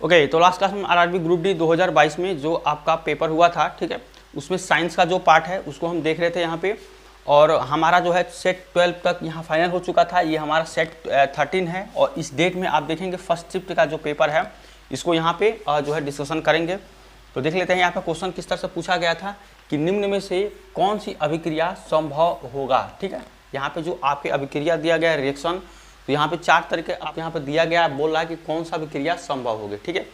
Okay, तो last class में RRB group D 2022 में जो आपका पेपर हुआ था, ठीक है, उसमें साइंस का जो पार्ट है उसको हम देख रहे थे यहाँ पे। और हमारा जो है सेट 12 तक यहाँ फाइनल हो चुका था। ये हमारा सेट 13 है और इस डेट में आप देखेंगे फर्स्ट शिफ्ट का जो पेपर है इसको यहाँ पे जो है डिस्कशन करेंगे। तो देख लेते हैं यहाँ पे क्वेश्चन किस तरह से पूछा गया था कि निम्न में से कौन सी अभिक्रिया संभव होगा। ठीक है, यहाँ पे जो आपके अभिक्रिया दिया गया है रिएक्शन, तो यहाँ पे 4 तरीके आप यहाँ पे दिया गया, बोल रहा है कि कौन सा अभिक्रिया संभव होगी। ठीक है,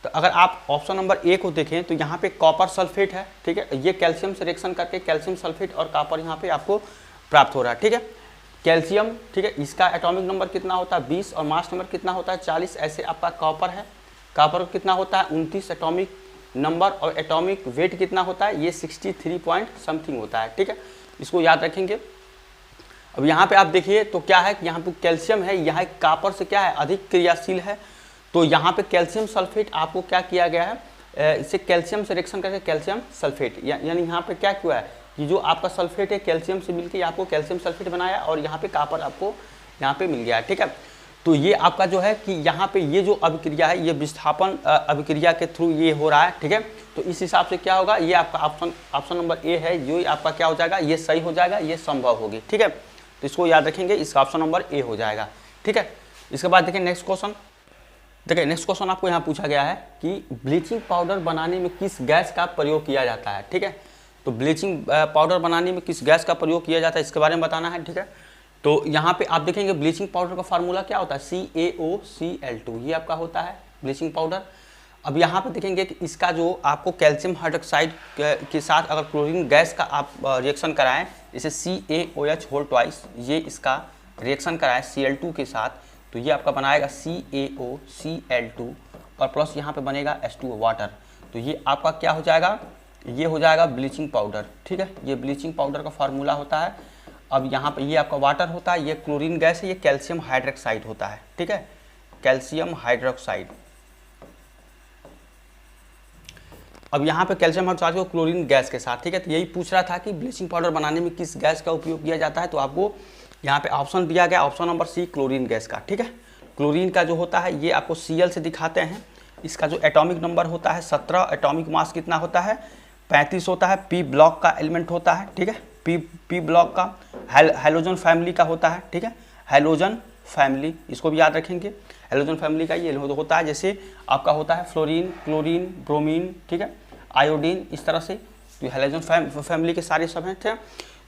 तो अगर आप ऑप्शन नंबर ए को देखें तो यहाँ पे कॉपर सल्फेट है। ठीक है, ये कैल्शियम से रिएक्शन करके कैल्शियम सल्फेट और कॉपर यहाँ पे आपको प्राप्त हो रहा है। ठीक है, कैल्शियम, ठीक है, इसका एटॉमिक नंबर कितना होता है 20 और मास नंबर कितना होता है 40। ऐसे आपका कॉपर है, कॉपर कितना होता है 29 एटॉमिक नंबर और एटॉमिक वेट कितना होता है ये 63 पॉइंट समथिंग होता है। ठीक है, इसको याद रखेंगे। अब यहाँ पे आप देखिए तो क्या है कि यहाँ पे कैल्शियम है, यहाँ कॉपर से क्या है अधिक क्रियाशील है। तो यहाँ पे कैल्शियम सल्फेट आपको क्या किया गया है, इससे कैल्शियम से रिएक्शन करके कैल्शियम सल्फेट, यानी यहाँ पे क्या हुआ है कि जो आपका सल्फेट है कैल्शियम से मिलकर आपको कैल्शियम सल्फेट बनाया और यहाँ पे कॉपर आपको यहाँ पे मिल गया है। ठीक है, तो ये आपका जो है कि यहाँ पे ये जो अभिक्रिया है ये विस्थापन अभिक्रिया के थ्रू ये हो रहा है। ठीक है, तो इस हिसाब से क्या होगा, ये आपका ऑप्शन नंबर ए है, जो आपका क्या हो जाएगा, ये सही हो जाएगा, ये संभव होगी। ठीक है, तो इसको याद रखेंगे, इसका ऑप्शन नंबर ए हो जाएगा। ठीक है, इसके बाद देखिए नेक्स्ट क्वेश्चन। देखिए नेक्स्ट क्वेश्चन आपको यहाँ पूछा गया है कि ब्लीचिंग पाउडर बनाने में किस गैस का प्रयोग किया जाता है। ठीक है, तो ब्लीचिंग पाउडर बनाने में किस गैस का प्रयोग किया जाता है इसके बारे में बताना है। ठीक है, तो यहाँ पे आप देखेंगे ब्लीचिंग पाउडर का फार्मूला क्या होता है CaOCl2, ये आपका होता है ब्लीचिंग पाउडर। अब यहाँ पे देखेंगे कि इसका जो आपको कैल्शियम हाइड्रोक्साइड के साथ अगर क्लोरीन गैस का आप रिएक्शन कराएं, जैसे CaOH2, ये इसका रिएक्शन कराएं Cl2 के साथ, तो ये आपका बनाएगा CaOCl2 और प्लस यहाँ पे बनेगा H2O वाटर। तो ये आपका क्या हो जाएगा, ये हो जाएगा ब्लीचिंग पाउडर। ठीक है, ये ब्लीचिंग पाउडर का फार्मूला होता है। अब यहाँ पे ये आपका वाटर होता है, ये क्लोरीन गैस है, ये कैल्शियम हाइड्रोक्साइड होता है। ठीक है, कैल्शियम हाइड्रोक्साइड। अब यहाँ पे कैल्शियम हाइड्रोक्साइड को क्लोरीन गैस के साथ, ठीक है, तो यही पूछ रहा था कि ब्लीचिंग पाउडर बनाने में किस गैस का उपयोग किया जाता है। तो आपको यहाँ पे ऑप्शन दिया गया, option number C chlorine gas का। ठीक है, क्लोरीन का जो होता है ये आपको Cl से दिखाते हैं। इसका जो एटॉमिक नंबर होता है 17, एटॉमिक मास कितना होता है 35 होता है, पी ब्लॉक का एलिमेंट होता है। ठीक है, पी ब्लॉक का हैलोजन फैमिली का होता है। ठीक है, हैलोजन फैमिली, इसको भी याद रखेंगे। हैलोजन फैमिली का ये होता है, जैसे आपका होता है फ्लोरीन, क्लोरीन, ब्रोमीन, ठीक है, आयोडीन, इस तरह से तो हैलोजन फैमिली के सारे सब हैं। ठीक है,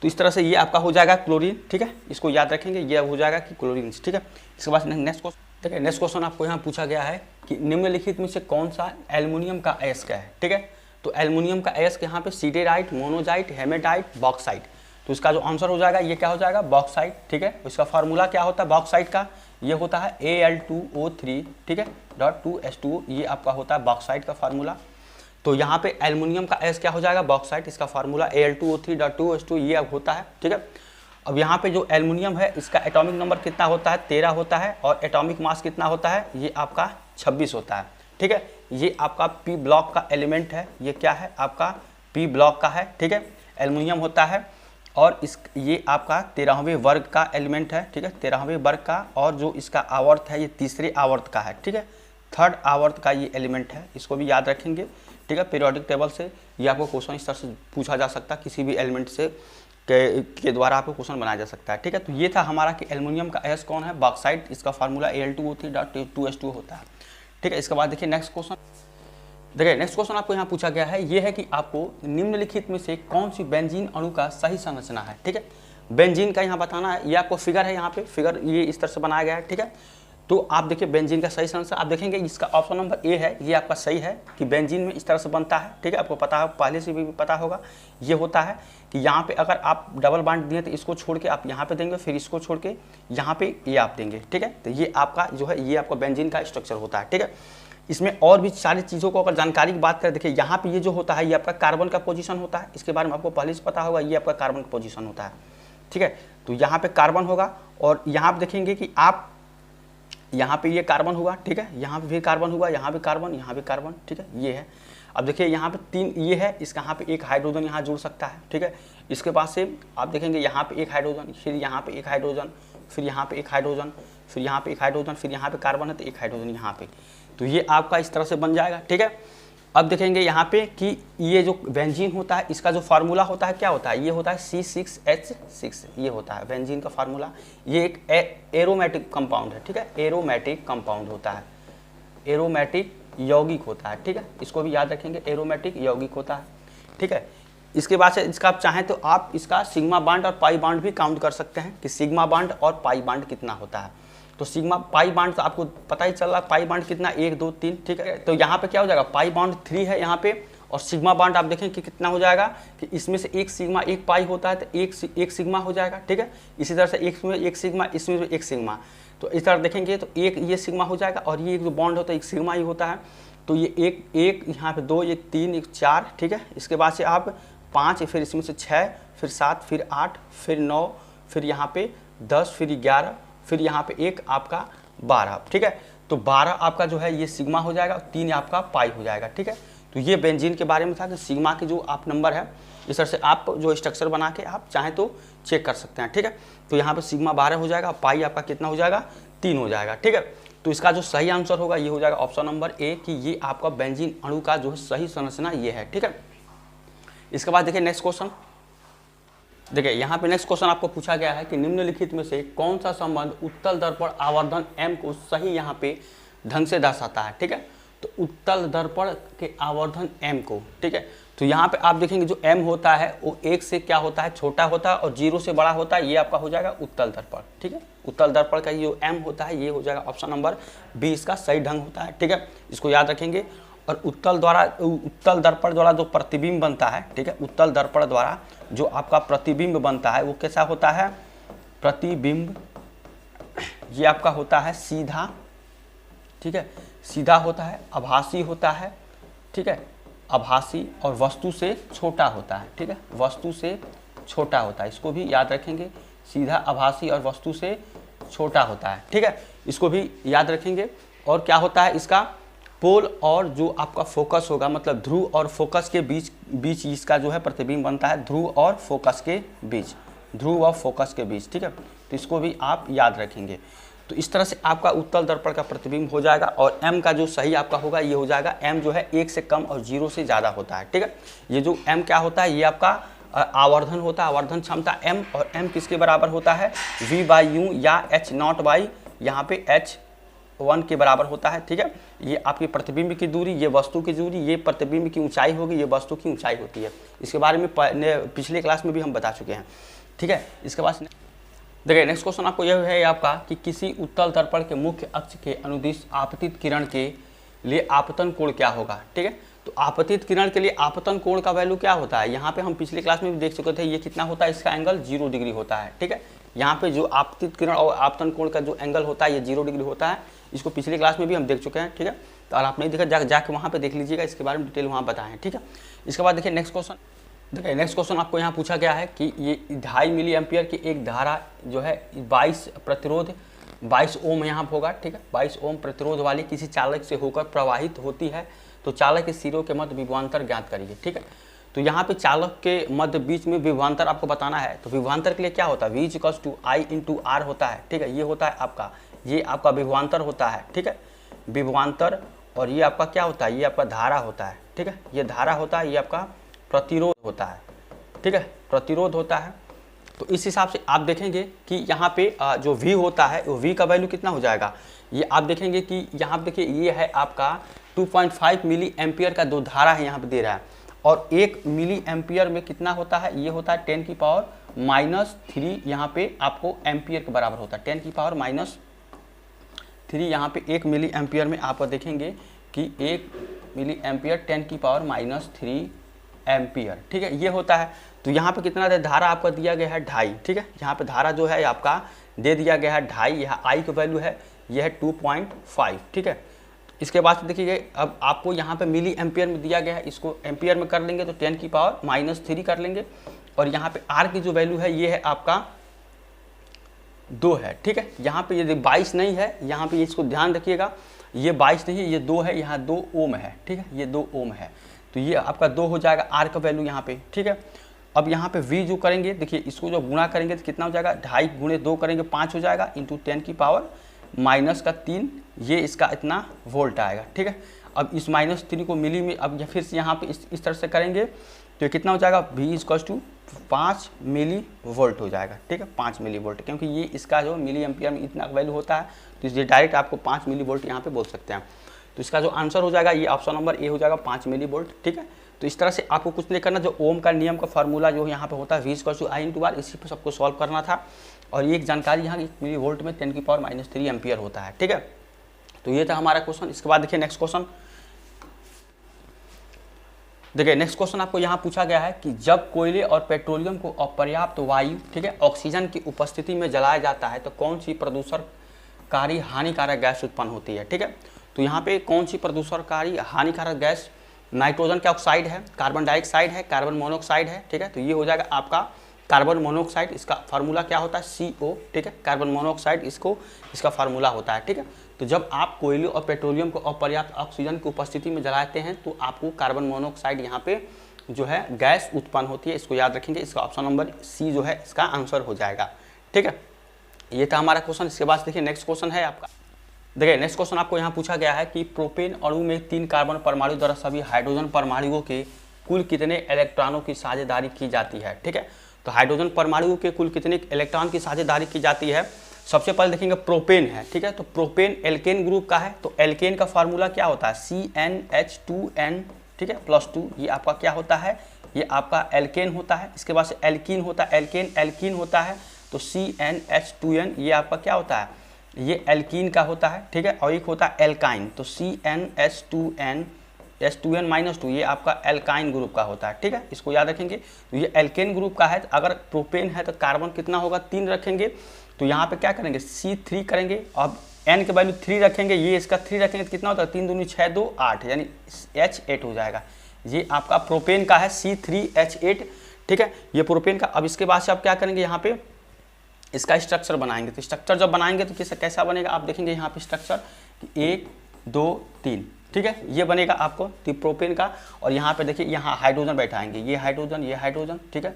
तो इस तरह से ये आपका हो जाएगा क्लोरीन। ठीक है, इसको याद रखेंगे, ये हो जाएगा कि क्लोरीन। ठीक है, इसके बाद नेक्स्ट क्वेश्चन देखिए, नेक्स्ट क्वेश्चन आपको यहाँ पूछा गया है कि निम्नलिखित में से कौन सा एल्युमिनियम का अयस्क है। ठीक है, तो एल्युमिनियम का अयस्क यहाँ पे सिडेराइट, मोनोजाइट, हेमेटाइट, बॉक्साइट। तो इसका जो आंसर हो जाएगा ये क्या हो जाएगा बॉक्साइट। ठीक है, इसका फार्मूला क्या होता है बॉक्साइट का, ये होता है Al2O3, ठीक है, .2H2O, ये आपका होता है बॉक्साइट का फार्मूला। तो यहाँ पे एल्युमिनियम का अयस्क क्या हो जाएगा बॉक्साइट, इसका फार्मूला Al2O3.2H2O, ये अब होता है। ठीक है, अब यहाँ पे जो एल्युमिनियम है इसका एटॉमिक नंबर कितना होता है 13 होता है और एटॉमिक मास कितना होता है ये आपका 26 होता है। ठीक है, ये आपका पी ब्लॉक का एलिमेंट है, ये क्या है आपका पी ब्लॉक का है। ठीक है, एल्युमिनियम होता है और ये आपका 13वें वर्ग का एलिमेंट है। ठीक है, 13वें वर्ग का, और जो इसका आवर्त है ये तीसरे आवर्त का है। ठीक है, थर्ड आवर्त का ये एलिमेंट है, इसको भी याद रखेंगे। ठीक है, पीरियोडिक टेबल से ये आपको क्वेश्चन इस तरह से पूछा जा सकता है, किसी भी एलिमेंट से के द्वारा आपको क्वेश्चन बनाया जा सकता है। ठीक है, तो ये था हमारा कि एल्युमिनियम का अयस्क कौन है बॉक्साइट, इसका फार्मूला Al2O3.2H2O होता है। ठीक है, इसके बाद देखिए नेक्स्ट क्वेश्चन। देखिए नेक्स्ट क्वेश्चन आपको यहाँ पूछा गया है, ये है कि आपको निम्नलिखित में से कौन सी बेंजीन अणु का सही संरचना है। ठीक है, बेंजीन का यहाँ बताना है, ये आपको फिगर है, यहाँ पे फिगर ये इस तरह से बनाया गया है। ठीक है, तो आप देखिए बेंजीन का सही संरचना आप देखेंगे, इसका ऑप्शन नंबर ए है, ये आपका सही है कि बेंजीन में इस तरह से बनता है। ठीक है, आपको पता है, पहले से भी पता होगा, ये होता है कि यहाँ पे अगर आप डबल बांड दिए तो इसको छोड़ के आप यहाँ पे देंगे, फिर इसको छोड़ के यहाँ पे ये आप देंगे। ठीक है, तो ये आपका जो है ये आपका बेंजीन का स्ट्रक्चर होता है। ठीक है, इसमें और भी सारी चीज़ों को अगर जानकारी की बात करें, देखिए यहाँ पे ये जो होता है ये आपका कार्बन का पोजीशन होता है, इसके बारे में आपको पहले से पता होगा, ये आपका कार्बन का पोजीशन होता है। ठीक है, तो यहाँ पे कार्बन होगा और यहाँ पे देखेंगे कि आप यहाँ पे ये कार्बन हुआ। ठीक है, यहाँ पे भी कार्बन हुआ, यहाँ पे कार्बन, यहाँ पे कार्बन। ठीक है, ये है। अब देखिए यहाँ पे 3 ये है, इसका यहाँ पे एक हाइड्रोजन यहाँ जुड़ सकता है। ठीक है, इसके बाद से आप देखेंगे यहाँ पे एक हाइड्रोजन, फिर यहाँ पे एक हाइड्रोजन, फिर यहाँ पे एक हाइड्रोजन, फिर यहाँ पे एक हाइड्रोजन, फिर यहाँ पे कार्बन है तो एक हाइड्रोजन यहाँ पे। तो ये आपका इस तरह से बन जाएगा, ठीक है। अब देखेंगे यहाँ पे कि ये जो बेंजीन होता है इसका जो फार्मूला होता है क्या होता है, ये होता है C6H6, ये होता है बेंजीन का फार्मूला। ये एक एरोमेटिक कंपाउंड है, ठीक है, एरोमेटिक कंपाउंड होता है, एरोमेटिक यौगिक होता है, ठीक है, इसको भी याद रखेंगे, एरोमेटिक यौगिक होता है, ठीक है। इसके बाद से इसका आप चाहें तो आप इसका सिग्मा बांड और पाई बांड भी काउंट कर सकते हैं कि सिग्मा बांड और पाई बांड कितना होता है। तो सिग्मा पाई बांड तो आपको पता ही चल रहा है, पाई बांड कितना 1 2 3, ठीक है। तो यहाँ पे क्या हो जाएगा, पाई बांड 3 है यहाँ पे, और सिग्मा बांड आप देखें कि कितना हो जाएगा कि इसमें से एक सिग्मा एक पाई होता है तो एक सिग्मा हो जाएगा, ठीक है। इसी तरह से इसमें एक सिग्मा, इसमें एक सिग्मा, तो इस तरह देखेंगे तो एक ये सिग्मा हो जाएगा, और ये जो बॉन्ड होता है एक सिग्मा ही होता है। तो ये एक यहाँ पे 2, एक 3, एक 4, ठीक है। इसके बाद से आप 5, फिर इसमें से 6, फिर 7, फिर 8, फिर 9, फिर यहाँ पे 10, फिर 11, फिर यहाँ पे एक आपका 12, ठीक है। तो 12 आपका जो है ये सिग्मा हो जाएगा, 3 आपका पाई हो जाएगा, ठीक है। तो ये बेंजीन के बारे में था कि सिग्मा के जो आप नंबर है इस तरह से आप जो स्ट्रक्चर बना के आप चाहें तो चेक कर सकते हैं, ठीक है। तो यहाँ पे सिग्मा 12 हो जाएगा, पाई आपका कितना हो जाएगा, 3 हो जाएगा, ठीक है। तो इसका जो सही आंसर होगा ये हो जाएगा ऑप्शन नंबर ए कि ये आपका बेंजीन अणु का जो है सही संरचना ये है, ठीक है। इसके बाद देखिए नेक्स्ट क्वेश्चन, देखिए यहाँ पे नेक्स्ट क्वेश्चन आपको पूछा गया है कि निम्नलिखित में से कौन सा संबंध उत्तल दर्पण आवर्धन m को सही यहाँ पे ढंग से दर्शाता है, ठीक है। तो उत्तल दर्पण के आवर्धन m को, ठीक है। तो यहाँ पे आप देखेंगे जो m होता है वो 1 से क्या होता है, छोटा होता है, और 0 से बड़ा होता है, ये आपका हो जाएगा उत्तल दर्पण, ठीक है। उत्तल दर्पण का जो m होता है ये हो जाएगा ऑप्शन नंबर बी इसका सही ढंग होता है, ठीक है, इसको याद रखेंगे। और उत्तल दर्पण द्वारा जो प्रतिबिंब बनता है, ठीक है, उत्तल दर्पण द्वारा जो आपका प्रतिबिंब बनता है वो कैसा होता है, प्रतिबिंब ये आपका होता है सीधा, ठीक है, सीधा होता है, आभासी होता है, ठीक है, आभासी और वस्तु से छोटा होता है, ठीक है, वस्तु से छोटा होता है, इसको भी याद रखेंगे, सीधा, आभासी और वस्तु से छोटा होता है, ठीक है, इसको भी याद रखेंगे। और क्या होता है इसका पोल और जो आपका फोकस होगा, मतलब ध्रुव और फोकस के बीच इसका जो है प्रतिबिंब बनता है, ध्रुव और फोकस के बीच, ध्रुव और फोकस के बीच, ठीक है। तो इसको भी आप याद रखेंगे। तो इस तरह से आपका उत्तल दर्पण का प्रतिबिंब हो जाएगा। और m का जो सही आपका होगा ये हो जाएगा, m जो है 1 से कम और 0 से ज़्यादा होता है, ठीक है। ये जो m क्या होता है ये आपका आवर्धन होता है, आवर्धन क्षमता m, और m किसके बराबर होता है, v/u या h0 यहाँ पे h1 के बराबर होता है, ठीक है। ये आपकी प्रतिबिंब की दूरी, ये वस्तु की दूरी, ये प्रतिबिंब की ऊंचाई होगी, ये वस्तु की ऊंचाई होती है। इसके बारे में पिछले क्लास में भी हम बता चुके हैं, ठीक है। इसके बाद देखिए नेक्स्ट क्वेश्चन आपको यह है आपका कि किसी उत्तल दर्पण के मुख्य अक्ष के अनुदिश आपतित किरण के लिए आपतन कोण क्या होगा, ठीक है। तो आपतित किरण के लिए आपतन कोण का वैल्यू क्या होता है, यहाँ पे हम पिछले क्लास में भी देख चुके थे, ये कितना होता है, इसका एंगल 0 डिग्री होता है, ठीक है। यहाँ पे जो आपतित किरण और आपतन कोण का जो एंगल होता है ये 0 डिग्री होता है, इसको पिछले क्लास में भी हम देख चुके हैं, ठीक है। तो अगर आप नहीं देखा जाके वहाँ पे देख लीजिएगा, इसके बारे में डिटेल वहाँ बताएं, ठीक है। इसके बाद देखिए नेक्स्ट क्वेश्चन, देखिए नेक्स्ट क्वेश्चन आपको यहाँ पूछा गया है कि ये 2.5 मिली एम्पियर की एक धारा जो है 22 ओम यहाँ पर होगा, ठीक है, 22 ओम प्रतिरोध वाली किसी चालक से होकर प्रवाहित होती है। तो चालक के सिरों के मध्य विभवांतर ज्ञात करिए, ठीक है। तो यहाँ पे चालक के मध्य बीच में विभवांतर आपको बताना है। तो विभवांतर के लिए क्या होता है, V = I × R होता है, ठीक है। ये होता है आपका, ये आपका विभवांतर होता है, ठीक है, विभवांतर। और ये आपका क्या होता है, ये आपका धारा होता है, ठीक है, ये धारा होता है, ये आपका प्रतिरोध होता है, ठीक है, प्रतिरोध होता है। तो इस हिसाब से आप देखेंगे कि यहाँ पे जो V होता है वो V का वैल्यू कितना हो जाएगा, ये आप देखेंगे कि यहाँ पे देखिए ये है आपका 2.5 मिली एम्पियर का दो धारा है यहाँ पे दे रहा है, और 1 मिली एम्पियर में कितना होता है, ये होता है 10⁻³ यहाँ पे आपको एम्पियर के बराबर होता है, 10⁻³ यहाँ पे 1 मिली एम्पियर में आप देखेंगे कि 1 मिली एम्पियर 10⁻³ एम्पियर, ठीक है, ये होता है। तो यहाँ पे कितना धारा आपका दिया गया है 2.5, ठीक है, यहाँ पे धारा जो है आपका दे दिया गया है 2.5, यह I का वैल्यू है, यह है 2.5, ठीक है। इसके बाद देखिए अब आपको यहाँ पे मिली एम्पियर में दिया गया है, इसको एम्पियर में कर लेंगे तो 10⁻³ कर लेंगे, और यहाँ पे R की जो वैल्यू है ये है आपका 2 है, ठीक है। यहाँ पे ये 22 नहीं है, यहाँ पे इसको ध्यान रखिएगा, ये 22 नहीं है, ये 2 है, यहाँ 2 ओम है, ठीक है, ये 2 ओम है। तो ये आपका 2 हो जाएगा R का वैल्यू यहाँ पे, ठीक है। अब यहाँ पे V जो करेंगे, देखिए इसको जो गुणा करेंगे तो कितना हो जाएगा, 2.5 × 2 करेंगे 5 हो जाएगा, इंटू 10⁻³ -3 ये इसका इतना वोल्ट आएगा, ठीक है। अब इस -3 को मिली में अब फिर से यहाँ पे इस तरह से करेंगे तो ये कितना हो जाएगा, V = 5 मिली वोल्ट हो जाएगा, ठीक है, 5 मिली वोल्ट, क्योंकि ये इसका जो मिली एम्पियर में इतना वैल्यू होता है तो इसलिए डायरेक्ट आपको 5 मिली वोल्ट यहाँ पे बोल सकते हैं। तो इसका जो आंसर हो जाएगा ये ऑप्शन नंबर ए हो जाएगा 5 मिली वोल्ट, ठीक है। तो इस तरह से आपको कुछ नहीं करना, जो ओम का नियम का फार्मूला जो यहाँ पे होता है V = I × R, इसी पर सबको सॉल्व करना था। और ये एक जानकारी यहाँ 1 मिली वोल्ट में 10⁻³ एम्पियर होता है, ठीक है। तो ये था हमारा क्वेश्चन। इसके बाद देखिए नेक्स्ट क्वेश्चन। देखिए नेक्स्ट क्वेश्चन आपको यहाँ पूछा गया है कि जब कोयले और पेट्रोलियम को अपर्याप्त वायु, ठीक है, ऑक्सीजन की उपस्थिति में जलाया जाता है तो कौन सी प्रदूषणकारी हानिकारक गैस उत्पन्न होती है, ठीक है। तो यहाँ पे कौन सी प्रदूषणकारी हानिकारक गैस, नाइट्रोजन का ऑक्साइड है, कार्बन डाइऑक्साइड है, कार्बन मोनोऑक्साइड है, ठीक है। तो ये हो जाएगा आपका कार्बन मोनोऑक्साइड। इसका फार्मूला क्या होता है, CO, ठीक है, कार्बन मोनोऑक्साइड इसका फार्मूला होता है, ठीक है। तो जब आप कोयले और पेट्रोलियम को अपर्याप्त ऑक्सीजन की उपस्थिति में जलाते हैं तो आपको कार्बन मोनोऑक्साइड यहाँ पे जो है गैस उत्पन्न होती है, इसको याद रखेंगे। इसका ऑप्शन नंबर C जो है इसका आंसर हो जाएगा, ठीक है। ये था हमारा क्वेश्चन। इसके बाद देखिए नेक्स्ट क्वेश्चन है आपका। देखिए नेक्स्ट क्वेश्चन आपको यहाँ पूछा गया है कि प्रोपेन अणु में 3 कार्बन परमाणु द्वारा सभी हाइड्रोजन परमाणुओं के कुल कितने इलेक्ट्रॉनों की साझेदारी की जाती है, ठीक है। तो हाइड्रोजन परमाणुओं के कुल कितने इलेक्ट्रॉन की साझेदारी की जाती है, सबसे पहले देखेंगे प्रोपेन है, ठीक है। तो प्रोपेन एल्केन ग्रुप का है, तो एल्केन का फार्मूला क्या होता है, CnH2n, ठीक है, +2। ये आपका क्या होता है, ये आपका एल्केन होता है। इसके बाद से एल्कीन होता है, एल्कीन होता है, तो CnH2n ये आपका क्या होता है, ये एल्कीन का होता है, ठीक है। और एक होता है एल्काइन, तो CnH2n -2 ये आपका एल्काइन ग्रुप का होता है, ठीक है। इसको याद रखेंगे। तो ये एल्केन ग्रुप का है। अगर प्रोपेन है तो कार्बन कितना होगा, 3 रखेंगे, तो यहाँ पे क्या करेंगे, C3 करेंगे। अब N के वैल्यू 3 रखेंगे, ये इसका 3 रखेंगे तो कितना होता है, 3 दूनी 6 2 8, यानी H8 हो जाएगा। ये आपका प्रोपेन का है C3H8, ठीक है, ये प्रोपेन का। अब इसके बाद से आप क्या करेंगे, यहाँ पे इसका स्ट्रक्चर बनाएंगे। तो स्ट्रक्चर जब बनाएंगे तो कैसा बनेगा, आप देखेंगे यहाँ पे स्ट्रक्चर 1 2 3, ठीक है, ये बनेगा आपको प्रोपेन का। और यहाँ पे देखिए यहाँ हाइड्रोजन बैठाएंगे, ये हाइड्रोजन, ठीक है,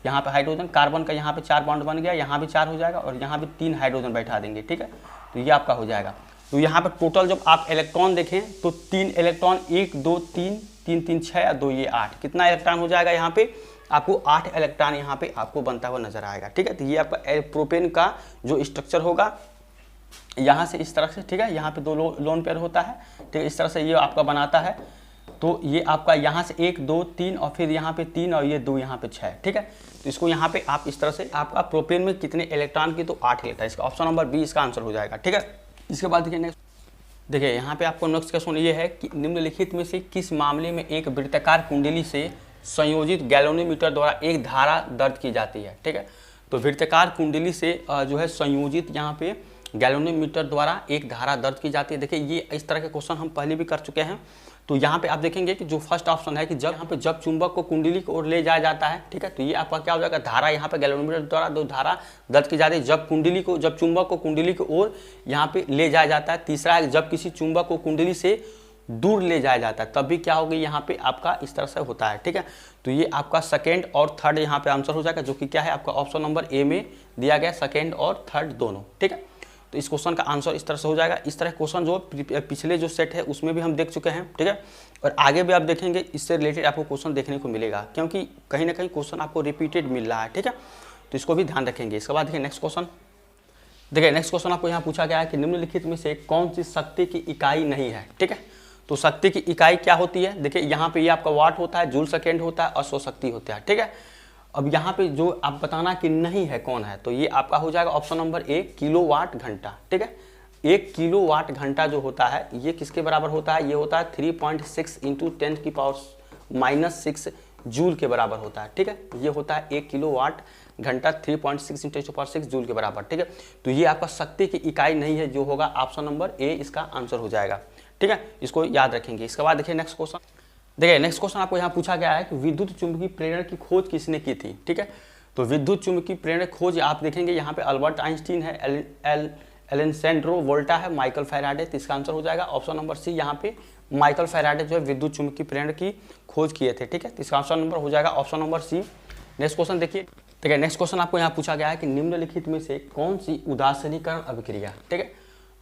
यहाँ पे हाइड्रोजन, कार्बन का यहाँ पे 4 बॉन्ड बन गया, यहाँ भी 4 हो जाएगा और यहाँ भी 3 हाइड्रोजन बैठा देंगे, ठीक है। तो ये आपका हो जाएगा। तो यहाँ पे टोटल जब आप इलेक्ट्रॉन देखें तो 3 इलेक्ट्रॉन, 1 2 3 3 3 6 2 ये 8, कितना इलेक्ट्रॉन हो जाएगा, यहाँ पे आपको 8 इलेक्ट्रॉन यहाँ पे आपको बनता हुआ नजर आएगा, ठीक है। तो ये आपका प्रोपेन का जो स्ट्रक्चर होगा यहाँ से इस तरह से, ठीक है, यहाँ पे 2 लोन पेयर होता है, ठीक है, इस तरह से ये आपका बनाता है। तो ये आपका यहाँ से 1 2 3 और फिर यहाँ पे 3 और ये 2 यहाँ पे 6, ठीक है। तो इसको यहाँ पे आप इस तरह से, आपका प्रोपेन में कितने इलेक्ट्रॉन की, तो 8 इलेक्ट्रॉन, इसका ऑप्शन नंबर B इसका आंसर हो जाएगा, ठीक है। इसके बाद देखिए नेक्स्ट, देखिए यहाँ पे आपको नेक्स्ट क्वेश्चन ये है कि निम्नलिखित में से किस मामले में एक वृत्ताकार कुंडली से संयोजित गैल्वेनोमीटर द्वारा एक धारा दर्ज की जाती है, ठीक है। तो वृत्ताकार कुंडली से जो है संयोजित यहाँ पे गैल्वेनोमीटर द्वारा एक धारा दर्ज की जाती है। देखिए ये इस तरह के क्वेश्चन हम पहले भी कर चुके हैं। तो यहाँ पे आप देखेंगे कि जो फर्स्ट ऑप्शन है कि जब यहाँ पे जब चुंबक को कुंडली की ओर ले जाया जाता है, ठीक है, तो ये आपका क्या हो जाएगा, धारा यहाँ पे गैल्वेनोमीटर द्वारा 2 धारा दर्ज की जाती है जब चुंबक को कुंडली की ओर यहाँ पे ले जाया जाता है। तीसरा है जब किसी चुंबक को कुंडली से दूर ले जाया जाता है तब भी क्या होगी, यहाँ पे आपका इस तरह से होता है, ठीक है। तो ये आपका सेकेंड और थर्ड यहाँ पे आंसर हो जाएगा, जो कि क्या है आपका ऑप्शन नंबर A में दिया गया, सेकेंड और थर्ड दोनों, ठीक है। तो इस क्वेश्चन का आंसर इस तरह से हो जाएगा। इस तरह क्वेश्चन जो पिछले जो सेट है उसमें भी हम देख चुके हैं, ठीक है, और आगे भी आप देखेंगे इससे रिलेटेड आपको क्वेश्चन देखने को मिलेगा, क्योंकि कहीं ना कहीं क्वेश्चन आपको रिपीटेड मिल रहा है, ठीक है। तो इसको भी ध्यान रखेंगे। इसके बाद देखिए नेक्स्ट क्वेश्चन। देखिए नेक्स्ट क्वेश्चन आपको यहाँ पूछा गया है कि निम्नलिखित में से कौन सी शक्ति की इकाई नहीं है, ठीक है। तो शक्ति की इकाई क्या होती है, देखिए यहाँ पे ये आपका वाट होता है, जूल सेकेंड होता है और सौ शक्ति होता है, ठीक है। अब यहाँ पे जो आप बताना कि नहीं है कौन है, तो ये आपका हो जाएगा ऑप्शन नंबर A, किलोवाट घंटा, ठीक है। 1 किलोवाट घंटा जो होता है ये किसके बराबर होता है, ये होता है 3.6 × 10⁻⁻6 जूल के बराबर होता है, ठीक है। ये होता है 1 किलोवाट घंटा 3.6 × 10⁻6 जूल के बराबर, ठीक है। तो ये आपका शक्ति की इकाई नहीं है, जो होगा ऑप्शन नंबर A इसका आंसर हो जाएगा, ठीक है। इसको याद रखेंगे। इसके बाद देखिए नेक्स्ट क्वेश्चन। देखिए नेक्स्ट क्वेश्चन आपको यहाँ पूछा गया है कि विद्युत चुंबकीय प्रेरण की खोज किसने की थी, ठीक है। तो विद्युत चुंबकीय प्रेरण खोज आप देखेंगे यहाँ पे अल्बर्ट आइंस्टीन है, एलेक्जेंड्रो वोल्टा है, माइकल फैराडे। तो इसका आंसर हो जाएगा ऑप्शन नंबर C, यहाँ पे माइकल फैराडे जो है विद्युत चुंबकीय प्रेरण की खोज किए थे, ठीक है। तो इसका ऑप्शन नंबर हो जाएगा option number C। Next question देखिए नेक्स्ट क्वेश्चन आपको यहाँ पूछा गया है कि निम्नलिखित में से कौन सी उदासीनीकरण अभिक्रिया, ठीक है।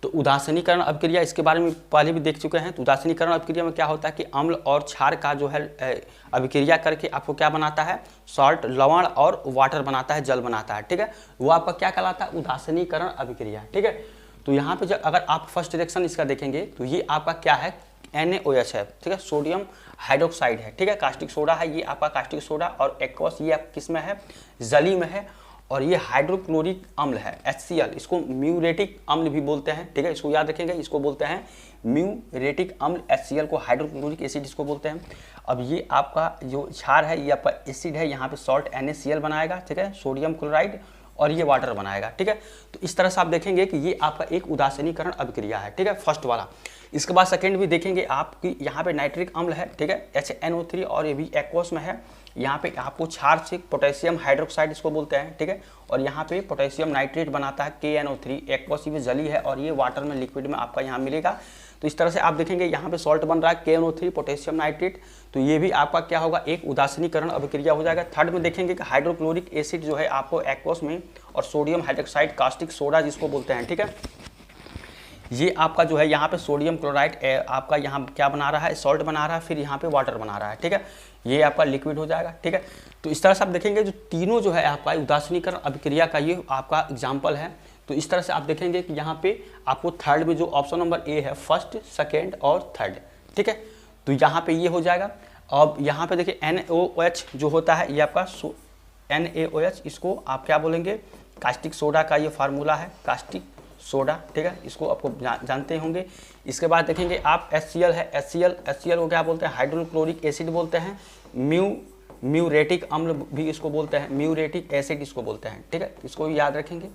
तो उदासीनीकरण अभिक्रिया, इसके बारे में पहले भी देख चुके हैं। तो उदासीनीकरण अभिक्रिया में क्या होता है कि अम्ल और क्षार का जो है अभिक्रिया करके आपको क्या बनाता है, सॉल्ट, लवण और वाटर बनाता है, जल बनाता है, ठीक है। वो आपका क्या कहलाता है, उदासीनीकरण अभिक्रिया, ठीक है। तो यहाँ पे जब अगर आप फर्स्ट रिएक्शन इसका देखेंगे तो ये आपका क्या है, NaOH है, ठीक है, सोडियम हाइड्रोक्साइड है, ठीक है, कास्टिक सोडा है, ये आपका कास्टिक सोडा, और एक्वस ये आप किस में है, जली में है, और ये हाइड्रोक्लोरिक अम्ल है HCl, इसको म्यूरेटिक अम्ल भी बोलते हैं, ठीक है, इसको याद रखेंगे, इसको बोलते हैं म्यूरेटिक अम्ल, HCl को हाइड्रोक्लोरिक एसिड इसको बोलते हैं। अब ये आपका जो क्षार है ये आपका एसिड है, यहाँ पे सॉल्ट NaCl बनाएगा, ठीक है, सोडियम क्लोराइड, और ये वाटर बनाएगा, ठीक है। तो इस तरह से आप देखेंगे कि ये आपका एक उदासीनीकरण अभिक्रिया है, ठीक है, फर्स्ट वाला। इसके बाद सेकंड भी देखेंगे आप कि यहाँ पे नाइट्रिक अम्ल है, ठीक है, HNO3, और ये भी एक्वस में है। यहाँ पे आपको क्षार से पोटेशियम हाइड्रोक्साइड इसको बोलते हैं, ठीक है, और यहाँ पे पोटेशियम नाइट्रेट बनाता है KNO3, एक्वस ये जली है, और ये वाटर में लिक्विड में आपका यहाँ मिलेगा। तो इस तरह से आप देखेंगे यहाँ पे सॉल्ट बन रहा है KNO3 पोटेशियम नाइट्रेट, तो ये भी आपका क्या होगा, एक उदासीनीकरण अभिक्रिया हो जाएगा। थर्ड में देखेंगे कि हाइड्रोक्लोरिक एसिड जो है आपको एक्वस में, और सोडियम हाइड्रोक्साइड कास्टिक सोडा जिसको बोलते हैं, ठीक है, ये आपका जो है यहाँ पे सोडियम क्लोराइड आपका यहाँ क्या बना रहा है, सॉल्ट बना रहा है, फिर यहाँ पे वाटर बना रहा है, ठीक है, ये आपका लिक्विड हो जाएगा, ठीक है। तो इस तरह से आप देखेंगे जो तीनों जो है आपका उदासीनीकरण अभिक्रिया का ये आपका एग्जाम्पल है। तो इस तरह से आप देखेंगे कि यहाँ पे आपको थर्ड में जो ऑप्शन नंबर ए है, फर्स्ट, सेकेंड और थर्ड, ठीक है, तो यहाँ पे ये हो जाएगा। अब यहाँ पे देखिए NaOH जो होता है ये आपका NaOH, इसको आप क्या बोलेंगे, कास्टिक सोडा का ये फार्मूला है, कास्टिक सोडा, ठीक है, इसको आपको जानते होंगे। इसके बाद देखेंगे आप HCl है, HCl को क्या बोलते हैं, हाइड्रोक्लोरिक एसिड बोलते हैं, म्यूरेटिक अम्ल भी इसको बोलते हैं, म्यूरेटिक एसिड इसको बोलते हैं, ठीक है, इसको भी याद रखेंगे,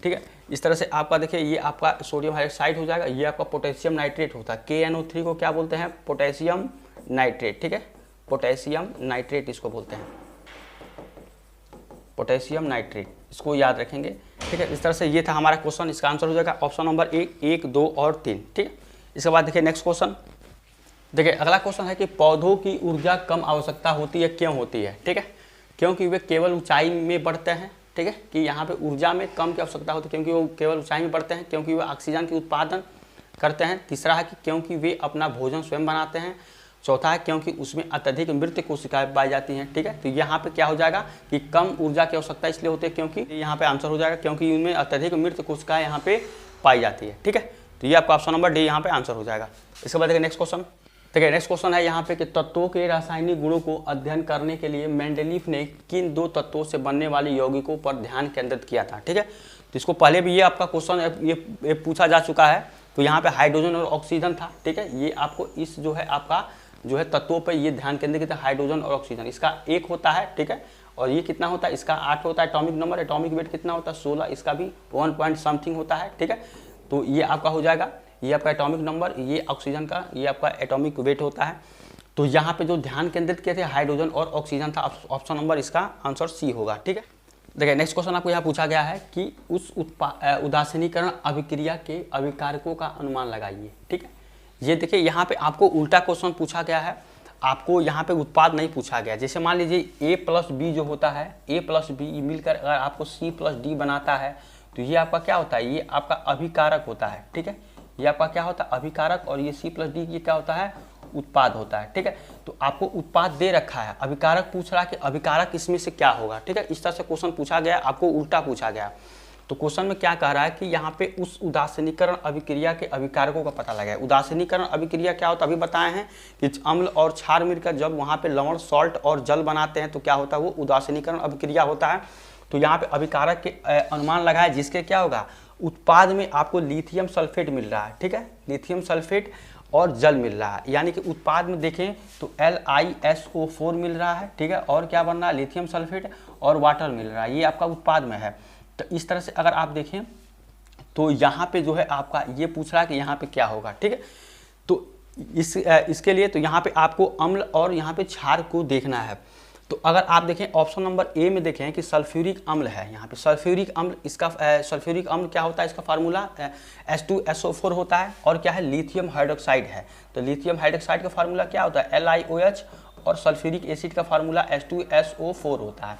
ठीक है। इस तरह से आपका देखिए ये आपका सोडियम हाइड्रोक्साइड हो जाएगा, ये आपका पोटेशियम नाइट्रेट होता है, KNO3 को क्या बोलते हैं, पोटेशियम नाइट्रेट, ठीक है, पोटेशियम नाइट्रेट इसको बोलते हैं, पोटेशियम नाइट्रेट, इसको याद रखेंगे, ठीक है। इस तरह से ये था हमारा क्वेश्चन, इसका आंसर हो जाएगा ऑप्शन नंबर 1, 2 और 3, ठीक है। इसके बाद देखिए नेक्स्ट क्वेश्चन, देखिए अगला क्वेश्चन है कि पौधों की ऊर्जा कम आवश्यकता होती है, क्यों होती है, ठीक है, क्योंकि वे केवल ऊंचाई में बढ़ते हैं, ठीक है, कि यहाँ पे ऊर्जा में कम की आवश्यकता होती है क्योंकि वो केवल ऊंचाई में बढ़ते हैं, क्योंकि वे ऑक्सीजन की उत्पादन करते हैं। तीसरा है कि क्योंकि वे अपना भोजन स्वयं बनाते हैं। चौथा है क्योंकि उसमें अत्यधिक मृत कोशिकाएं पाई जाती हैं, ठीक है। तो यहाँ पे क्या हो जाएगा कि कम ऊर्जा की आवश्यकता इसलिए होती है क्योंकि यहाँ पे आंसर हो जाएगा क्योंकि उनमें अत्यधिक मृत कोशिकाएं यहाँ पे पाई जाती है, ठीक है। तो ये आपका ऑप्शन नंबर डी यहाँ पे आंसर हो जाएगा। इसके बाद देखिए नेक्स्ट क्वेश्चन, देखिए नेक्स्ट क्वेश्चन है यहाँ पे कि तत्वों के रासायनिक गुणों को अध्ययन करने के लिए मेंडलीफ ने किन दो तत्वों से बनने वाले यौगिकों पर ध्यान केंद्रित किया था, ठीक है। तो इसको पहले भी ये आपका क्वेश्चन ये पूछा जा चुका है। तो यहाँ पे हाइड्रोजन और ऑक्सीजन था, ठीक है। ये आपको इस जो है आपका जो है तत्वों पर ये ध्यान केंद्रित किया था, हाइड्रोजन और ऑक्सीजन। इसका 1 होता है, ठीक है, और ये कितना होता है, इसका 8 होता है एटॉमिक नंबर, एटॉमिक वेट कितना होता है 16, इसका भी 1 पॉइंट समथिंग होता है, ठीक है। तो ये आपका हो जाएगा, ये आपका एटॉमिक नंबर, ये ऑक्सीजन का ये आपका एटॉमिक वेट होता है। तो यहाँ पे जो ध्यान केंद्रित किए थे हाइड्रोजन और ऑक्सीजन था, ऑप्शन नंबर इसका आंसर सी होगा, ठीक है। देखिए नेक्स्ट क्वेश्चन आपको यहाँ पूछा गया है कि उस उदासीनीकरण अभिक्रिया के अभिकारकों का अनुमान लगाइए, ठीक है। ये देखिए यहाँ पे आपको उल्टा क्वेश्चन पूछा गया है, आपको यहाँ पे उत्पाद नहीं पूछा गया। जैसे मान लीजिए A+B जो होता है, A+B मिलकर अगर आपको C+D बनाता है तो ये आपका क्या होता है, ये आपका अभिकारक होता है, ठीक है। ये आपका क्या होता है, अभिकारक, और ये C+D ये क्या होता है, उत्पाद होता है, ठीक है। तो आपको उत्पाद दे रखा है, अभिकारक पूछ रहा है कि अभिकारक इसमें से क्या होगा, ठीक है। इस तरह से क्वेश्चन पूछा गया, आपको उल्टा पूछा गया। तो क्वेश्चन में क्या कह रहा है कि यहाँ पे उस उदासीनीकरण अभिक्रिया के अभिकारकों का पता लगाए। उदासीनीकरण अभिक्रिया क्या होता है, अभी बताए हैं कि अम्ल और क्षार मिलकर जब वहाँ पे लवण, सॉल्ट और जल बनाते हैं तो क्या होता है, वो उदासीनीकरण अभिक्रिया होता है। तो यहाँ पे अभिकारक के अनुमान लगाए, जिसके क्या होगा, उत्पाद में आपको लिथियम सल्फेट मिल रहा है, ठीक है, लिथियम सल्फेट और जल मिल रहा है। यानी कि उत्पाद में देखें तो LiSO4 मिल रहा है, ठीक है, और क्या बन रहा है, लिथियम सल्फेट और वाटर मिल रहा है, ये आपका उत्पाद में है। तो इस तरह से अगर आप देखें तो यहाँ पे जो है आपका ये पूछ रहा है कि यहाँ पे क्या होगा, ठीक है। तो इसके लिए तो यहाँ पे आपको अम्ल और यहाँ पे क्षार को देखना है। तो अगर आप देखें ऑप्शन नंबर ए में देखें कि सल्फ्यूरिक अम्ल है, यहाँ पे सल्फ्यूरिक अम्ल, इसका सल्फ्यूरिक अम्ल क्या होता है, इसका फार्मूला H2SO4 होता है, और क्या है, लिथियम हाइड्रोक्साइड है। तो लिथियम हाइड्रोक्साइड का फार्मूला क्या होता है, LiOH, और सल्फ्यूरिक एसिड का फार्मूला H2SO4 होता है,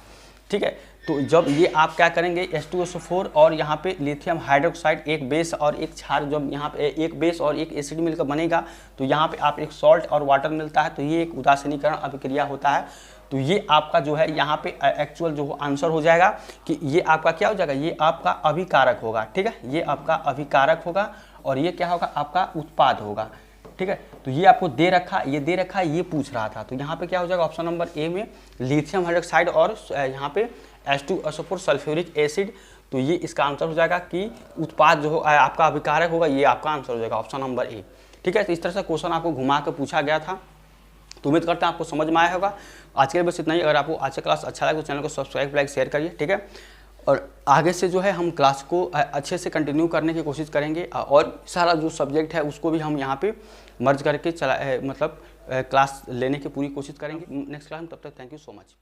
ठीक है। तो जब ये आप क्या करेंगे H2SO4 और यहाँ पे लिथियम हाइड्रोक्साइड एक बेस और एक क्षार, जब यहाँ पे एक बेस और एक एसिड मिलकर बनेगा तो यहाँ पे आप एक सॉल्ट और वाटर मिलता है, तो ये एक उदासीनीकरण अभिक्रिया होता है। तो ये आपका जो है यहाँ पे एक्चुअल जो आंसर हो जाएगा कि ये आपका क्या हो जाएगा, ये आपका अभिकारक होगा, ठीक है, ये आपका अभिकारक होगा और ये क्या होगा, आपका उत्पाद होगा, ठीक है। तो ये आपको दे रखा, ये दे रखा, ये पूछ रहा था, तो यहाँ पे क्या हो जाएगा, ऑप्शन नंबर ए में लिथियम हाइड्रोक्साइड और यहाँ पे H2SO4 सल्फ्यूरिक एसिड, तो ये इसका आंसर हो जाएगा कि उत्पाद जो आपका अभिकारक होगा, ये आपका आंसर हो जाएगा ऑप्शन नंबर ए, ठीक है। तो इस तरह से क्वेश्चन आपको घुमा के पूछा गया था। तो उम्मीद करते हैं आपको समझ में आया होगा। आज के लिए बस इतना ही। अगर आपको आज का क्लास अच्छा लगे तो चैनल को सब्सक्राइब, लाइक, शेयर करिए, ठीक है। और आगे से जो है हम क्लास को अच्छे से कंटिन्यू करने की कोशिश करेंगे और सारा जो सब्जेक्ट है उसको भी हम यहाँ पे मर्ज करके मतलब क्लास लेने की पूरी कोशिश करेंगे नेक्स्ट क्लास में। तब तक थैंक यू सो मच।